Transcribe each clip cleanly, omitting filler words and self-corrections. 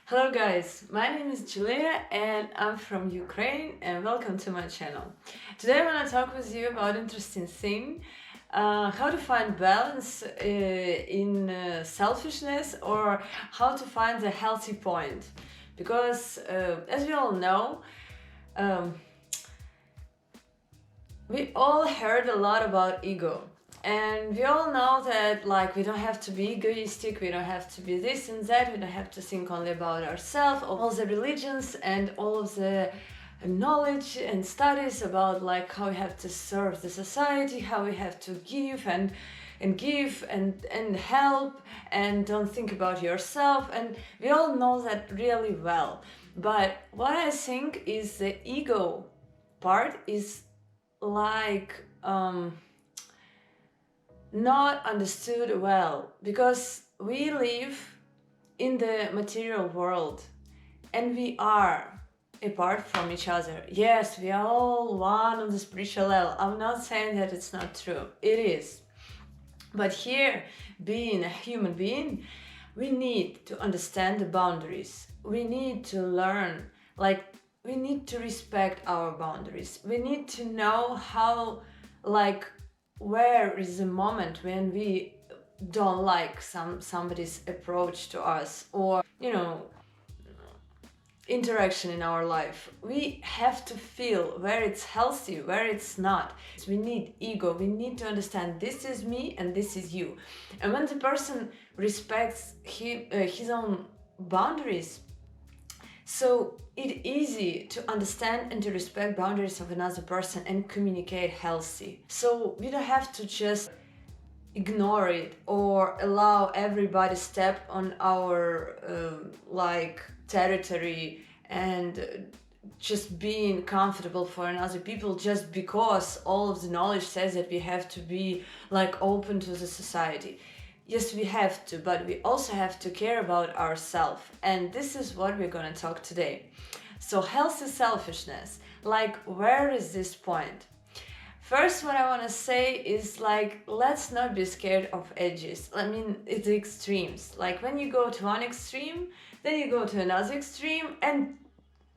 Hello guys, my name is Julia and I'm from Ukraine and welcome to my channel. Today I want to talk with you about interesting thing, how to find balance in selfishness, or how to find the healthy point. Because as we all know, um, we all heard a lot about ego. And we all know that we don't have to be egoistic, we don't have to be this and that, we don't have to think only about ourselves. All the religions and all of the knowledge and studies about how we have to serve the society, how we have to give and help, and don't think about yourself, and we all know that really well. But what I think is the ego part is not understood well, because we live in the material world and we are apart from each other. Yes, we are all one on the spiritual level. I'm not saying that it's not true, it is. But here, being a human being, we need to understand the boundaries. We need to learn, we need to respect our boundaries. We need to know how, where is the moment when we don't like somebody's approach to us, or interaction in our life. We have to feel where it's healthy, where it's not. We need ego. We need to understand this is me and this is you. And when the person respects his own boundaries, so it's easy to understand and to respect boundaries of another person and communicate healthy. So we don't have to just ignore it or allow everybody step on our territory, and just being comfortable for another people just because all of the knowledge says that we have to be open to the society. Yes, we have to, but we also have to care about ourselves, and this is what we're going to talk today. So healthy selfishness, where is this point? First, what I want to say is let's not be scared of edges. I mean, it's extremes. When you go to one extreme, then you go to another extreme, and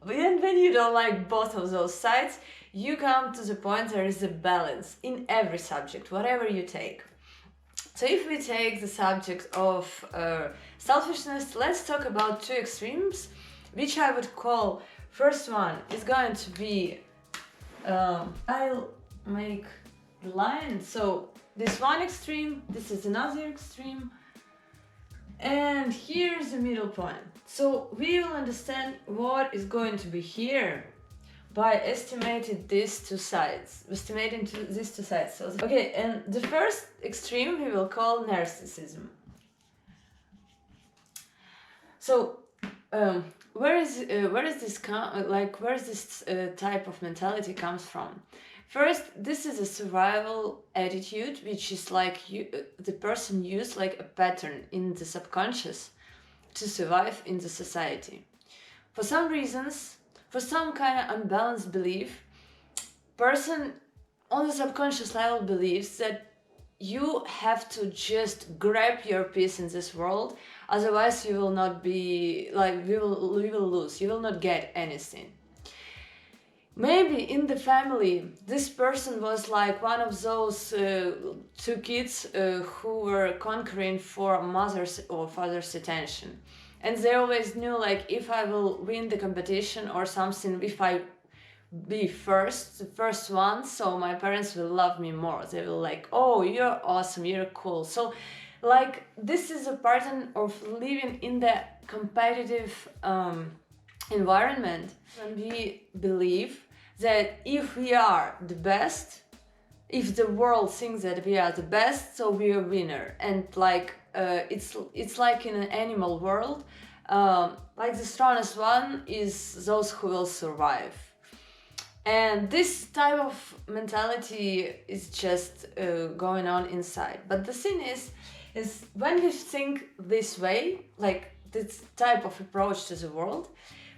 when you don't like both of those sides, you come to the point there is a balance in every subject, whatever you take. So if we take the subject of selfishness, let's talk about two extremes, which I would call, first one is going to be, I'll make the line. So this one extreme, this is another extreme, and here's the middle point. So we will understand what is going to be here by estimating these two sides. So, okay, and the first extreme we will call narcissism. So where is this type of mentality comes from? First, this is a survival attitude, which is the person used like a pattern in the subconscious to survive in the society. For some reasons, for some kind of unbalanced belief, person on the subconscious level believes that you have to just grab your piece in this world, otherwise you will not be we will lose, you will not get anything. Maybe in the family, this person was one of those two kids who were conquering for mother's or father's attention. And they always knew if I will win the competition or something, if I be the first one, so my parents will love me more. They will oh, you're awesome, you're cool. So this is a pattern of living in the competitive environment, when we believe that if we are the best, if the world thinks that we are the best, so we are a winner. And it's like in an animal world, the strongest one is those who will survive. And this type of mentality is just going on inside. But the thing is when we think this way, this type of approach to the world,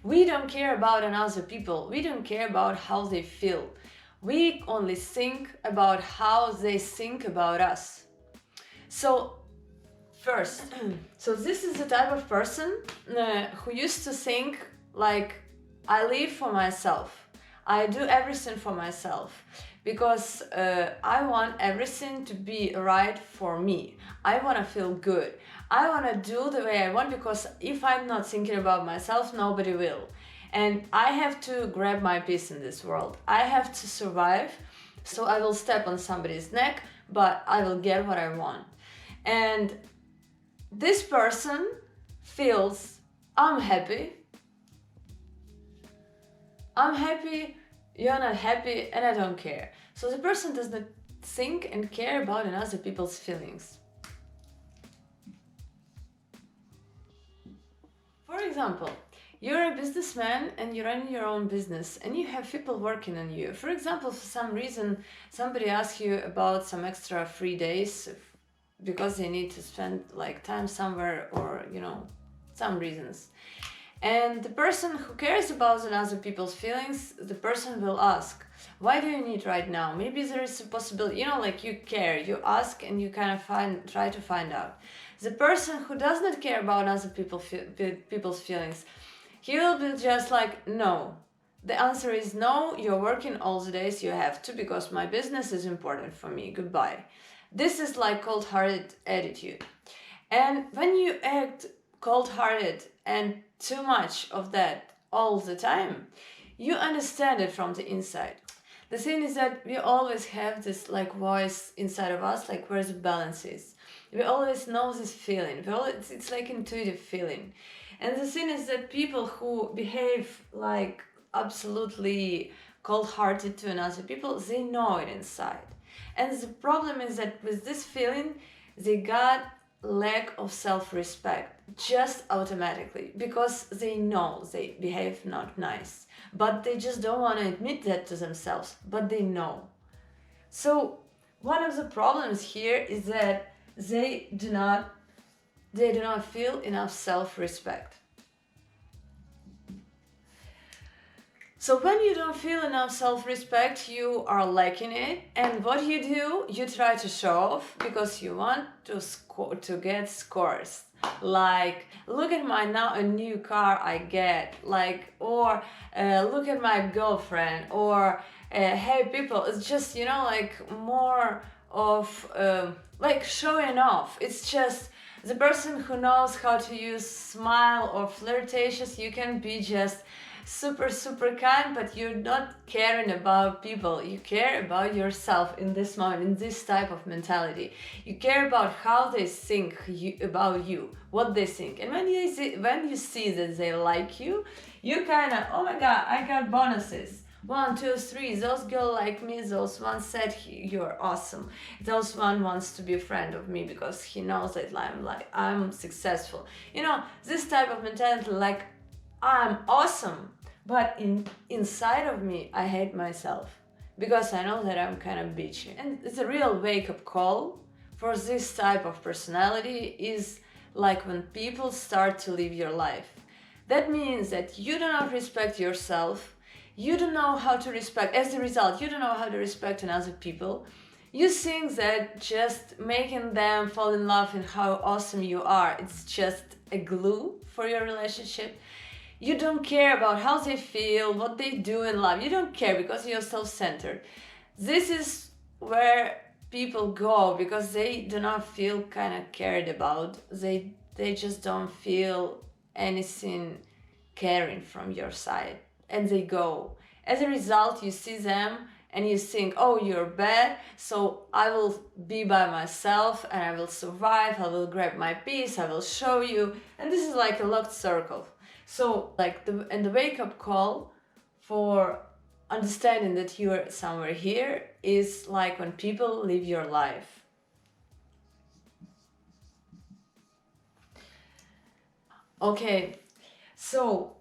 we don't care about another people. We don't care about how they feel. We only think about how they think about us. So first. So this is the type of person who used to think like, I live for myself. I do everything for myself because I want everything to be right for me. I want to feel good. I want to do the way I want, because if I'm not thinking about myself, nobody will. And I have to grab my peace in this world. I have to survive. So I will step on somebody's neck, but I will get what I want. And this person feels, I'm happy, you're not happy, and I don't care. So the person does not think and care about other people's feelings. For example, you're a businessman and you run your own business and you have people working on you. For example, for some reason, somebody asks you about some extra free days because they need to spend like time somewhere, or some reasons. And the person who cares about other people's feelings, the person will ask, why do you need right now? Maybe there is a possibility, like you care, you ask and you kind of try to find out. The person who does not care about other people's feelings, he will be just like, no. The answer is no, you're working all the days you have to because my business is important for me, goodbye. This is like cold-hearted attitude. And when you act cold-hearted and too much of that all the time, you understand it from the inside. The thing is that we always have this like voice inside of us, like where the balance is. We always know this feeling. It's like intuitive feeling. And the thing is that people who behave like absolutely cold-hearted to another people, they know it inside. And the problem is that with this feeling, they got lack of self-respect just automatically, because they know they behave not nice, but they just don't want to admit that to themselves, but they know. So one of the problems here is that they do not feel enough self-respect. So when you don't feel enough self-respect, you are lacking it, and what you do, you try to show off because you want to get scores. Like, look at my a new car I get, like, or look at my girlfriend, or hey people, it's just like more of like showing off. It's just the person who knows how to use smile or flirtatious. You can be just super kind, but you're not caring about people. You care about yourself in this moment, in this type of mentality. You care about how they think about you, what they think. And when you see that they like you, you kind of, oh my god, I got bonuses. 1, 2, 3, those girls like me, those one said you're awesome. Those one wants to be a friend of me because he knows that I'm successful. This type of mentality, like, I'm awesome. But inside of me, I hate myself because I know that I'm kind of bitchy. And it's a real wake-up call for this type of personality is like when people start to live your life. That means that you do not respect yourself. You don't know how to respect. As a result, you don't know how to respect other people. You think that just making them fall in love and how awesome you are, it's just a glue for your relationship. You don't care about how they feel, what they do in life. You don't care because you're self-centered. This is where people go because they do not feel kind of cared about. They just don't feel anything caring from your side. And they go. As a result, you see them and you think, oh, you're bad, so I will be by myself and I will survive, I will grab my peace, I will show you. And this is like a locked circle. So like the wake-up call for understanding that you're somewhere here is like when people live your life. Okay, so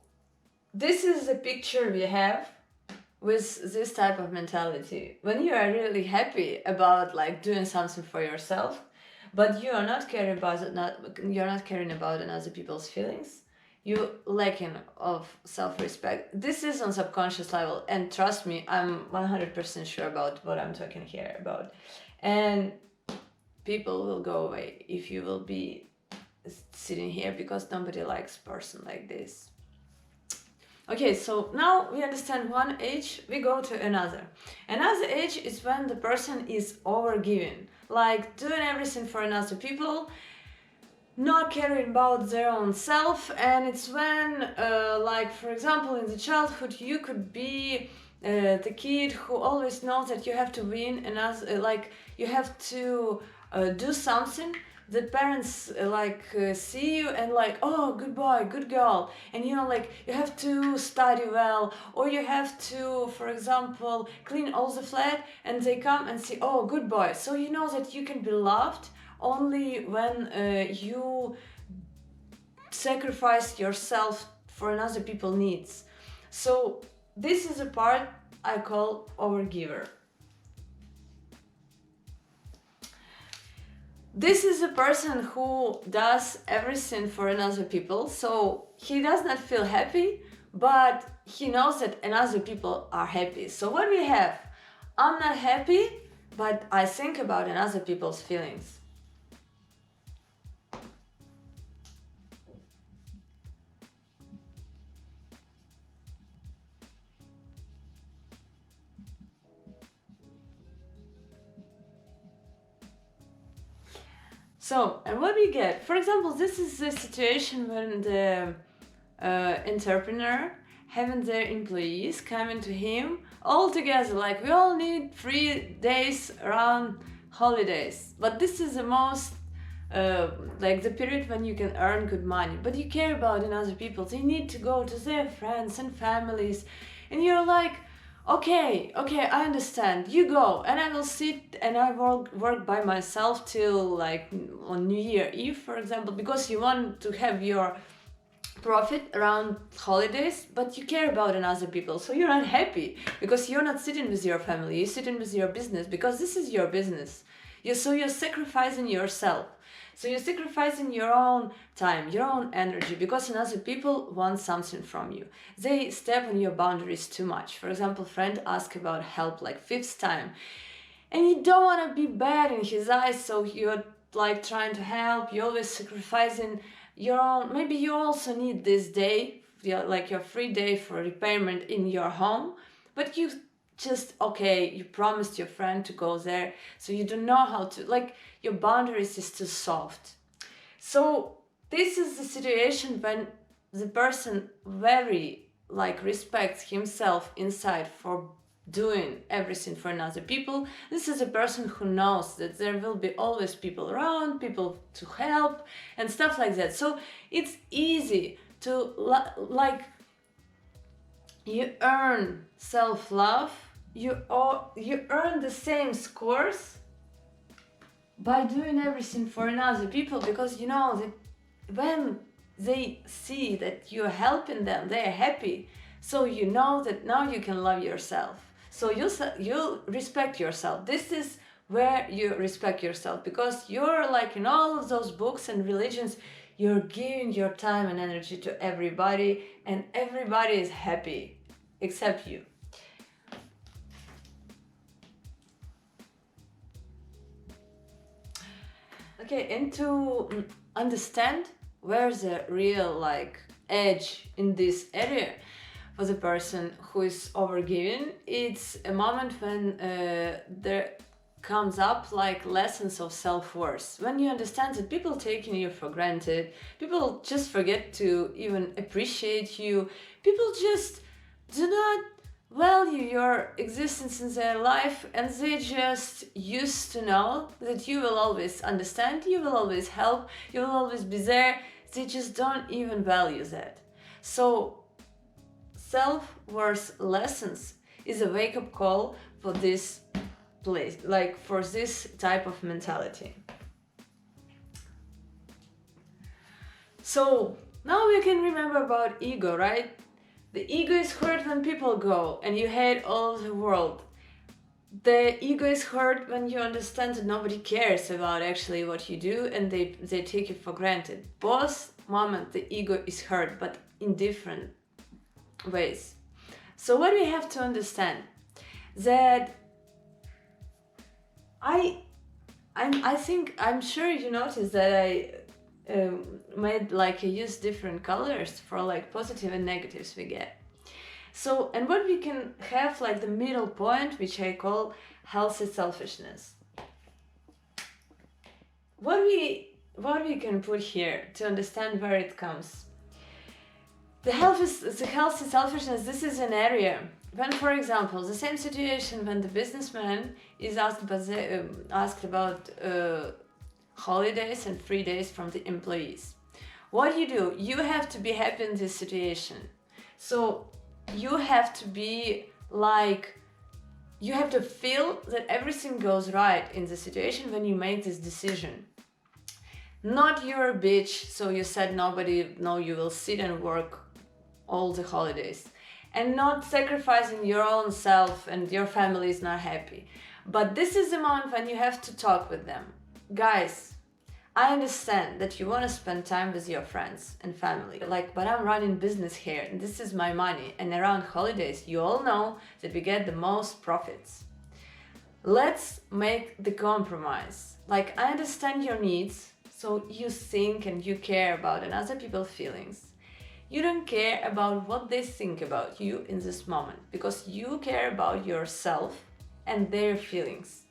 this is the picture we have with this type of mentality. When you are really happy about like doing something for yourself, but you are not caring about you're not caring about other people's feelings, you lacking of self-respect. This is on subconscious level, and trust me, I'm 100% sure about what I'm talking here about. And people will go away if you will be sitting here because nobody likes person like this. Okay, so now we understand one age, we go to another. Another age is when the person is overgiving, like doing everything for another people, not caring about their own self. And it's when, like for example, in the childhood, you could be the kid who always knows that you have to win, and like you have to do something. The parents see you and like, oh, good boy, good girl, and like you have to study well, or you have to, for example, clean all the flat, and they come and say, oh, good boy. So you know that you can be loved only when you sacrifice yourself for another people's needs. So this is a part I call overgiver. This is a person who does everything for another people, so he does not feel happy, but he knows that another people are happy. So what we have, I'm not happy, but I think about another people's feelings. So, and what we get, for example, this is the situation when the entrepreneur having their employees coming to him all together, like we all need 3 days around holidays. But this is the most, like the period when you can earn good money. But you care about another people. They need to go to their friends and families. And you're like, okay, I understand. You go, and I will sit and I will work by myself till like on New Year Eve, for example, because you want to have your profit around holidays, but you care about another people, so you're not happy because you're not sitting with your family. You're sitting with your business because this is your business. So you're sacrificing yourself. So you're sacrificing your own time, your own energy, because another people want something from you. They step on your boundaries too much. For example, friend asks about help like 5th time, and you don't want to be bad in his eyes, so you're like trying to help. You're always sacrificing your own. Maybe you also need this day, like your free day for repayment in your home, but you just, okay, you promised your friend to go there, so you don't know how to, like, your boundaries is too soft. So this is the situation when the person very like respects himself inside for doing everything for another people. This is a person who knows that there will be always people around, people to help and stuff like that. So it's easy to like, you earn self-love, you earn the same scores by doing everything for another people, because you know that when they see that you're helping them, they're happy. So you know that now you can love yourself. So you respect yourself. This is where you respect yourself, because you're like in all of those books and religions, you're giving your time and energy to everybody, and everybody is happy except you. Okay, and to understand where the real like edge in this area for the person who is overgiving, it's a moment when there comes up like lessons of self-worth. When you understand that people taking you for granted, people just forget to even appreciate you, people just do not value your existence in their life, and they just used to know that you will always understand, you will always help, you will always be there. They just don't even value that. So self-worth lessons is a wake-up call for this place, like for this type of mentality. So now we can remember about ego, right? The ego is hurt when people go and you hate all the world. The ego is hurt when you understand that nobody cares about actually what you do and they take you for granted. Both moments the ego is hurt, but in different ways. So what we have to understand, that I'm sure you noticed that I made like use different colors for like positive and negatives we get. So, and what we can have like the middle point, which I call healthy selfishness. What we can put here to understand where it comes. The healthy selfishness, this is an area when, for example, the same situation when the businessman is asked about holidays and free days from the employees. What do? You have to be happy in this situation. So you have to be like, you have to feel that everything goes right in the situation when you make this decision. Not you're a bitch, so you said no, you will sit and work all the holidays. And not sacrificing your own self and your family is not happy. But this is the moment when you have to talk with them. Guys, I understand that you want to spend time with your friends and family. Like, but I'm running business here and this is my money. And around holidays, you all know that we get the most profits. Let's make the compromise. Like, I understand your needs. So you think and you care about other people's feelings. You don't care about what they think about you in this moment because you care about yourself and their feelings.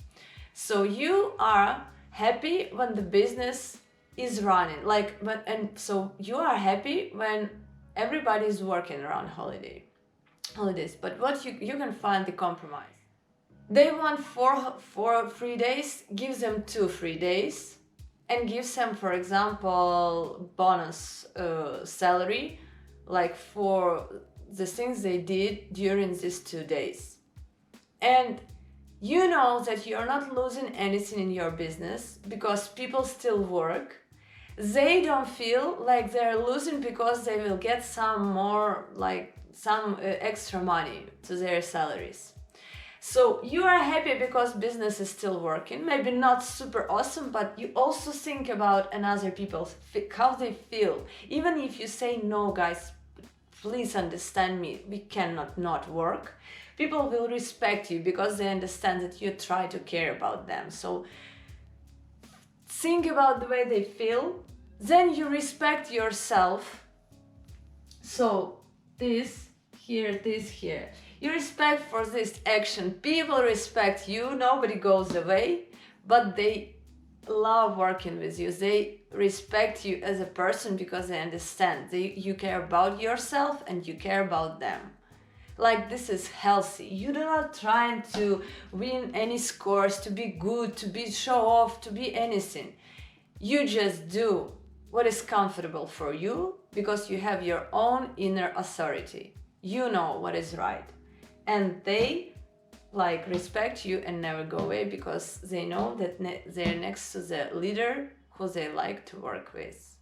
So you are happy when the business is running, so you are happy when everybody is working around holidays. But what you can find the compromise. They want four free days, give them 2 free days. And gives them, for example, bonus salary, like for the things they did during these 2 days. And you know that you're not losing anything in your business because people still work. They don't feel like they're losing because they will get some extra money to their salaries. So you are happy because business is still working, maybe not super awesome, but you also think about another people, how they feel. Even if you say, no guys, please understand me, we cannot not work. People will respect you because they understand that you try to care about them. So think about the way they feel, then you respect yourself. So this here. You respect for this action. People respect you. Nobody goes away, but they love working with you. They respect you as a person because they understand you care about yourself and you care about them. Like, this is healthy. You're not trying to win any scores, to be good, to be show off, to be anything. You just do what is comfortable for you because you have your own inner authority. You know what is right. And they respect you and never go away because they know that they're next to the leader who they like to work with.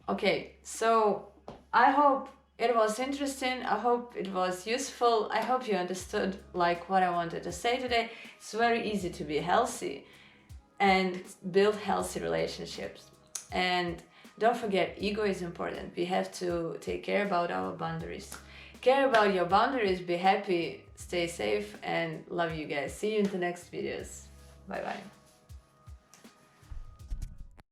Okay, so I hope it was interesting. I hope it was useful. I hope you understood what I wanted to say today. It's very easy to be healthy and build healthy relationships. And don't forget, ego is important. We have to take care about our boundaries. Care about your boundaries, be happy, stay safe, and love you guys. See you in the next videos. Bye bye.